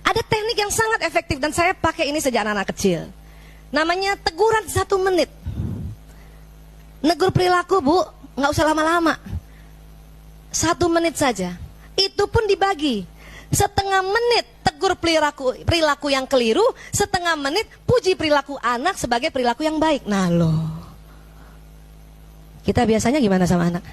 Ada teknik yang sangat efektif dan saya pakai ini sejak anak-anak kecil. Namanya teguran 1 menit. Negur perilaku, Bu, nggak usah lama-lama. 1 menit saja. Itu pun dibagi. Setengah menit tegur perilaku yang keliru, setengah menit puji perilaku anak sebagai perilaku yang baik. Nah loh, kita biasanya gimana sama anak?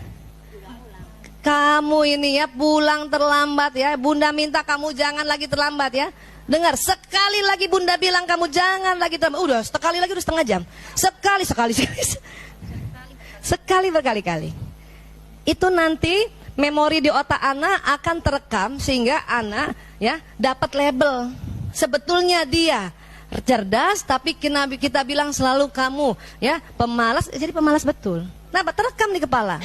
Kamu ini ya pulang terlambat ya, bunda minta kamu jangan lagi terlambat ya. Dengar, sekali lagi bunda bilang kamu jangan lagi terlambat. Udah, sekali lagi udah setengah jam. Sekali berkali-kali. Itu nanti memori di otak anak akan terekam sehingga anak ya dapat label. Sebetulnya dia cerdas, tapi kita bilang selalu kamu ya pemalas, jadi pemalas betul. Nah, terekam di kepala.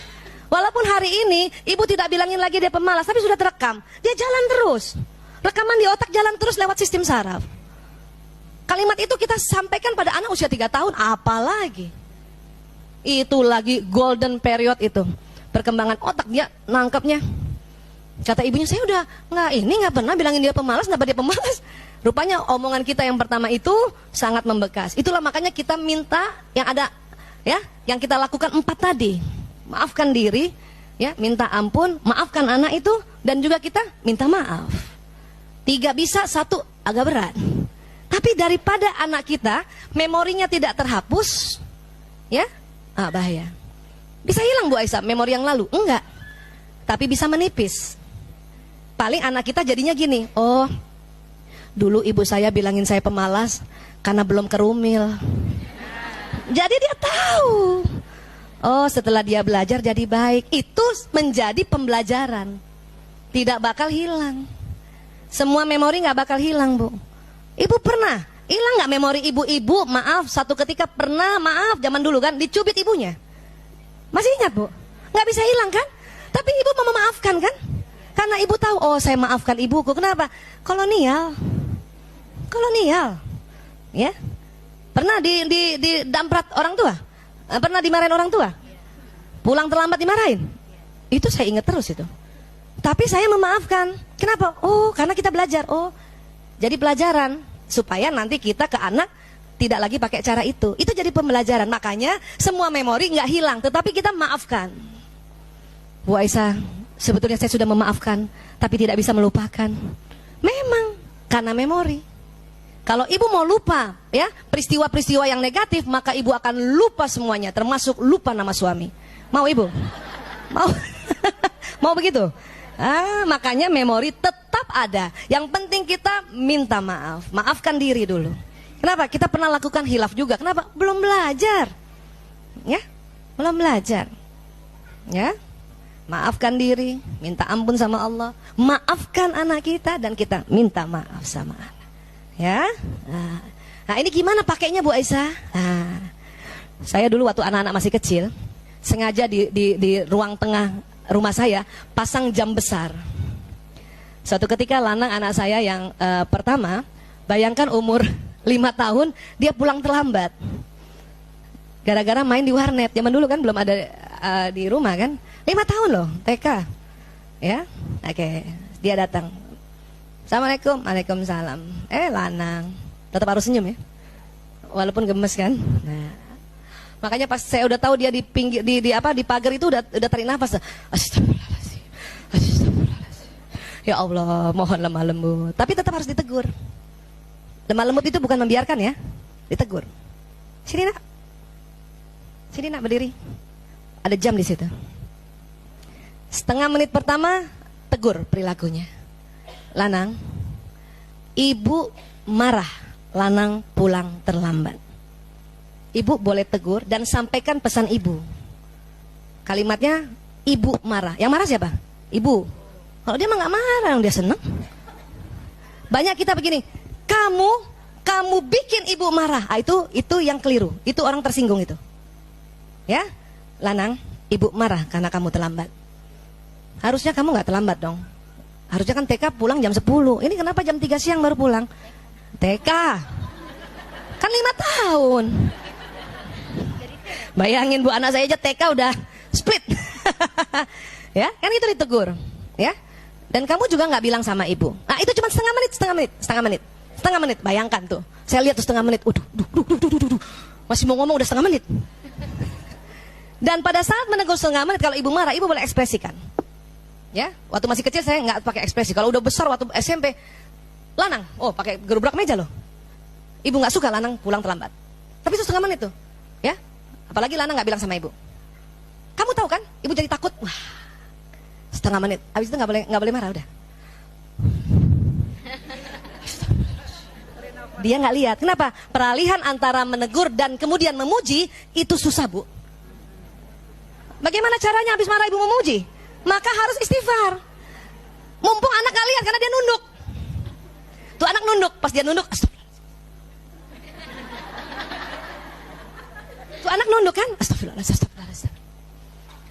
Walaupun hari ini ibu tidak bilangin lagi dia pemalas, tapi sudah terekam. Dia jalan terus. Rekaman di otak jalan terus lewat sistem saraf. Kalimat itu kita sampaikan pada anak usia 3 tahun, apalagi. Itu lagi golden period itu. Perkembangan otak dia nangkepnya. Kata ibunya, saya udah nggak pernah bilangin dia pemalas, kenapa dia pemalas? Rupanya omongan kita yang pertama itu sangat membekas. Itulah makanya kita minta yang ada ya, yang kita lakukan 4 tadi. Maafkan diri, ya, minta ampun, maafkan anak itu, dan juga kita minta maaf. 3 bisa, 1 agak berat. Tapi daripada anak kita memorinya tidak terhapus, ya, bahaya. Bisa hilang Bu Aisyah memori yang lalu? Enggak. Tapi bisa menipis. Paling anak kita jadinya gini, oh, dulu ibu saya bilangin saya pemalas karena belum kerumil. Jadi dia tahu. Oh, setelah dia belajar jadi baik. Itu menjadi pembelajaran. Tidak bakal hilang. Semua memori gak bakal hilang, Bu. Ibu pernah hilang gak memori ibu-ibu? Maaf, satu ketika pernah, maaf, zaman dulu kan, dicubit ibunya. Masih ingat, Bu? Gak bisa hilang kan? Tapi ibu mau memaafkan kan? Karena ibu tahu, oh saya maafkan ibuku. Kenapa? Kolonial. Ya. Pernah di damprat orang tua? Pernah dimarahin orang tua? Pulang terlambat dimarahin? Itu saya ingat terus itu. Tapi saya memaafkan. Kenapa? Oh, karena kita belajar. Oh, jadi pelajaran supaya nanti kita ke anak tidak lagi pakai cara itu. Itu jadi pembelajaran. Makanya semua memori nggak hilang, tetapi kita maafkan. Bu Aisyah, sebetulnya saya sudah memaafkan, tapi tidak bisa melupakan. Memang karena memori. Kalau ibu mau lupa ya peristiwa-peristiwa yang negatif, maka ibu akan lupa semuanya, termasuk lupa nama suami. Mau ibu? Mau? Mau begitu? Makanya memori tetap ada. Yang penting kita minta maaf, maafkan diri dulu. Kenapa? Kita pernah lakukan hilaf juga. Kenapa? Belum belajar. Ya, belum belajar. Ya, maafkan diri, minta ampun sama Allah, maafkan anak kita, dan kita minta maaf sama anak. Ya, nah ini gimana pakainya Bu Aisyah? Saya dulu waktu anak-anak masih kecil, sengaja di ruang tengah rumah saya pasang jam besar. Suatu ketika Lanang anak saya yang pertama, bayangkan umur 5 tahun dia pulang terlambat, gara-gara main di warnet. Zaman dulu kan belum ada di rumah kan, 5 tahun loh, TK. Ya, oke, dia datang. Assalamualaikum, waalaikumsalam. Lanang, tetap harus senyum ya, walaupun gemes kan. Nah, makanya pas saya udah tahu dia di pinggir di pagar itu udah tarik nafas. Astagfirullahaladzim, astagfirullahaladzim. Ya Allah, mohon lemah lembut. Tapi tetap harus ditegur. Lemah lembut itu bukan membiarkan ya, ditegur. Sini nak berdiri. Ada jam di situ. Setengah menit pertama tegur perilakunya. Lanang, ibu marah Lanang pulang terlambat. Ibu boleh tegur dan sampaikan pesan ibu. Kalimatnya, ibu marah. Yang marah siapa? Ibu. Kalau dia mah gak marah, dia seneng. Banyak kita begini, kamu bikin ibu marah. Itu yang keliru. Itu orang tersinggung itu. Ya, Lanang, ibu marah karena kamu terlambat. Harusnya kamu gak terlambat dong. Harusnya kan TK pulang jam 10. Ini kenapa jam 3 siang baru pulang? TK kan 5 tahun. Bayangin Bu, anak saya aja TK udah split. Ya, kan itu ditegur. Ya, Dan kamu juga nggak bilang sama ibu. Nah itu cuma setengah menit. Bayangkan tuh, saya lihat tuh setengah menit. Masih mau ngomong udah setengah menit. Dan pada saat menegur setengah menit, kalau ibu marah, ibu boleh ekspresikan. Ya, waktu masih kecil saya nggak pakai ekspresi. Kalau udah besar waktu SMP, Lanang, pakai gerobak meja loh. Ibu nggak suka Lanang pulang terlambat. Tapi itu setengah menit tuh, ya. Apalagi Lanang nggak bilang sama ibu. Kamu tahu kan, ibu jadi takut. Wah, setengah menit. Habis itu nggak boleh marah udah. Dia nggak lihat. Kenapa? Peralihan antara menegur dan kemudian memuji itu susah, Bu. Bagaimana caranya habis marah ibu memuji? Maka harus istighfar. Mumpung anak nggak lihat karena dia nunduk. Tuh anak nunduk, pas dia nunduk, tuh anak nunduk kan? Astagfirullahaladzim.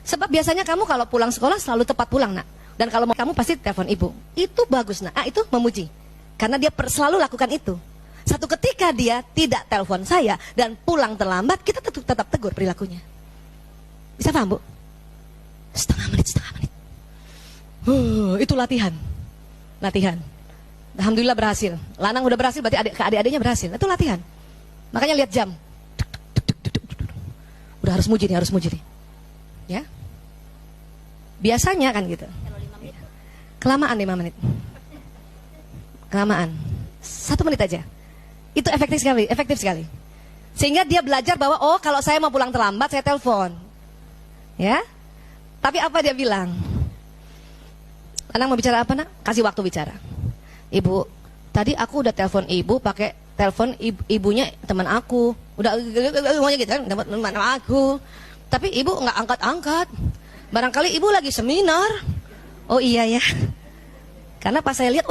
Sebab biasanya kamu kalau pulang sekolah selalu tepat pulang, nak. Dan kalau kamu pasti telepon ibu. Itu bagus, nak. Itu memuji. Karena dia selalu lakukan itu. Satu ketika dia tidak telepon saya dan pulang terlambat, kita tetap tegur perilakunya. Bisa paham, Bu? Setengah menit. Itu latihan. Alhamdulillah berhasil. Lanang udah berhasil, berarti adik-adiknya berhasil. Itu latihan. Makanya lihat jam. Udah harus muji nih. Ya. Biasanya kan gitu. Kelamaan 5 menit. Kelamaan. 1 menit aja. Itu efektif sekali. Sehingga dia belajar bahwa kalau saya mau pulang terlambat saya telepon. Ya. Tapi apa dia bilang? Anak mau bicara apa, nak? Kasih waktu bicara. Ibu, tadi aku udah telepon ibu pakai telepon ibunya teman aku. Udah ngomongnya gitu kan, teman aku. Tapi ibu nggak angkat-angkat. Barangkali ibu lagi seminar. Oh iya ya. Karena pas saya lihat,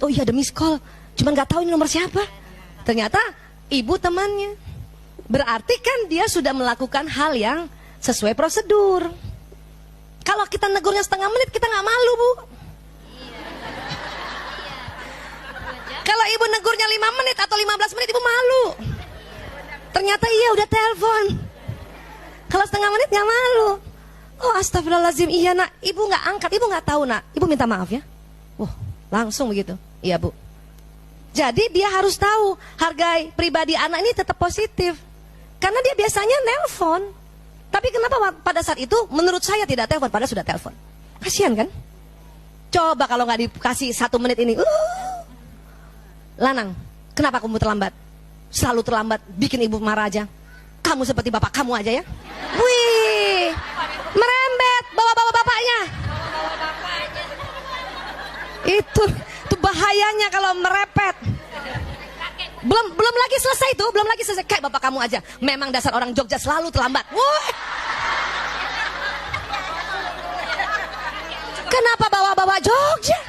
ada miss call. Cuman nggak tahu ini nomor siapa. Ternyata ibu temannya. Berarti kan dia sudah melakukan hal yang sesuai prosedur. Kalau kita negurnya setengah menit, kita nggak malu, Bu. Kalau ibu negurnya 5 menit atau 15 menit, ibu malu. Ternyata iya udah telepon. Kalau setengah menit nggak malu. Oh astagfirullahaladzim, iya nak. Ibu nggak angkat, ibu nggak tahu nak. Ibu minta maaf ya. Langsung begitu. Iya, Bu. Jadi dia harus tahu hargai pribadi anak ini tetap positif. Karena dia biasanya nelpon. Tapi kenapa pada saat itu menurut saya tidak telepon, padahal sudah telepon. Kasihan kan? Coba kalau nggak dikasih 1 menit ini. Lanang, kenapa kamu terlambat? Selalu terlambat, bikin ibu marah aja. Kamu seperti bapak kamu aja ya. Wih, merembet bawa-bawa bapaknya. Itu bahayanya kalau merepet. Belum lagi selesai. Kayak bapak kamu aja. Memang dasar orang Jogja selalu terlambat. Wih. Kenapa bawa-bawa Jogja?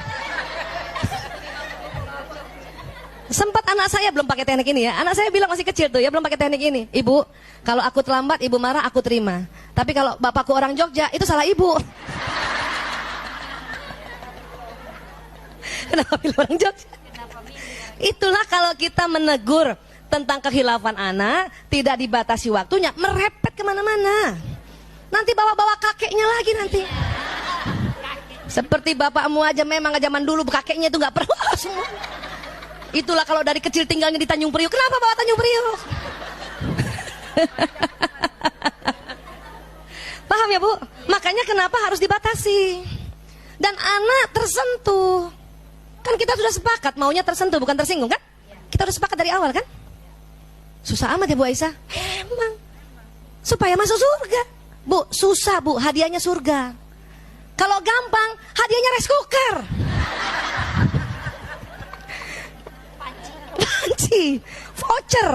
Sempat anak saya belum pakai teknik ini ya. Anak saya bilang masih kecil tuh ya, belum pakai teknik ini. Ibu, kalau aku terlambat, ibu marah, aku terima. Tapi kalau bapakku orang Jogja, itu salah ibu. Kenapa pilih orang Jogja? Itulah kalau kita menegur tentang kekhilafan anak, tidak dibatasi waktunya, merepet kemana-mana. Nanti bawa-bawa kakeknya lagi nanti. Seperti bapakmu aja memang zaman dulu kakeknya itu nggak perlu semua. Itulah kalau dari kecil tinggalnya di Tanjung Priok. Kenapa bawa Tanjung Priok? Paham ya, Bu? Makanya kenapa harus dibatasi. Dan anak tersentuh. Kan kita sudah sepakat maunya tersentuh bukan tersinggung kan? Kita sudah sepakat dari awal kan? Susah amat ya Bu Aisyah? Emang. Supaya masuk surga. Bu, susah Bu, hadiahnya surga. Kalau gampang, hadiahnya rice cooker. Panci, voucher.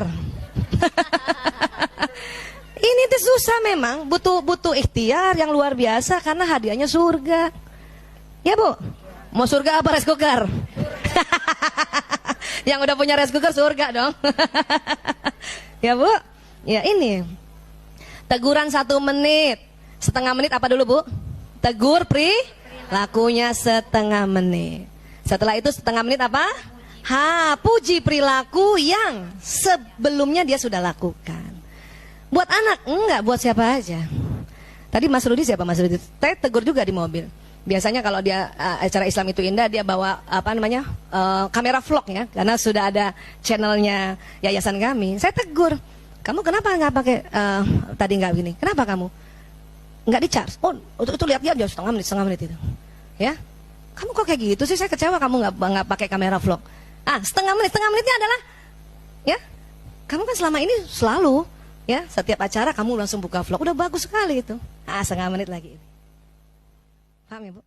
Ini tuh susah memang, butuh ikhtiar yang luar biasa karena hadiahnya surga. Ya Bu, mau surga apa rice cooker? Yang udah punya rice cooker surga dong. Ya Bu, ya ini teguran 1 menit, setengah menit apa dulu Bu? Tegur perilakunya setengah menit. Setelah itu setengah menit apa? Puji perilaku yang sebelumnya dia sudah lakukan. Buat anak, enggak, buat siapa aja. Tadi Mas Rudi siapa Mas Rudi? Saya tegur juga di mobil. Biasanya kalau dia acara Islam itu indah, dia bawa apa namanya kamera vlog ya, karena sudah ada channelnya yayasan kami. Saya tegur, kamu kenapa nggak pakai tadi nggak begini? Kenapa kamu nggak di charge? Oh itu lihat dia setengah menit itu, ya. Kamu kok kayak gitu sih? Saya kecewa kamu nggak pakai kamera vlog. Setengah menitnya adalah, ya, kamu kan selama ini selalu, ya, setiap acara kamu langsung buka vlog, udah bagus sekali itu. Setengah menit lagi. Paham ya Bu?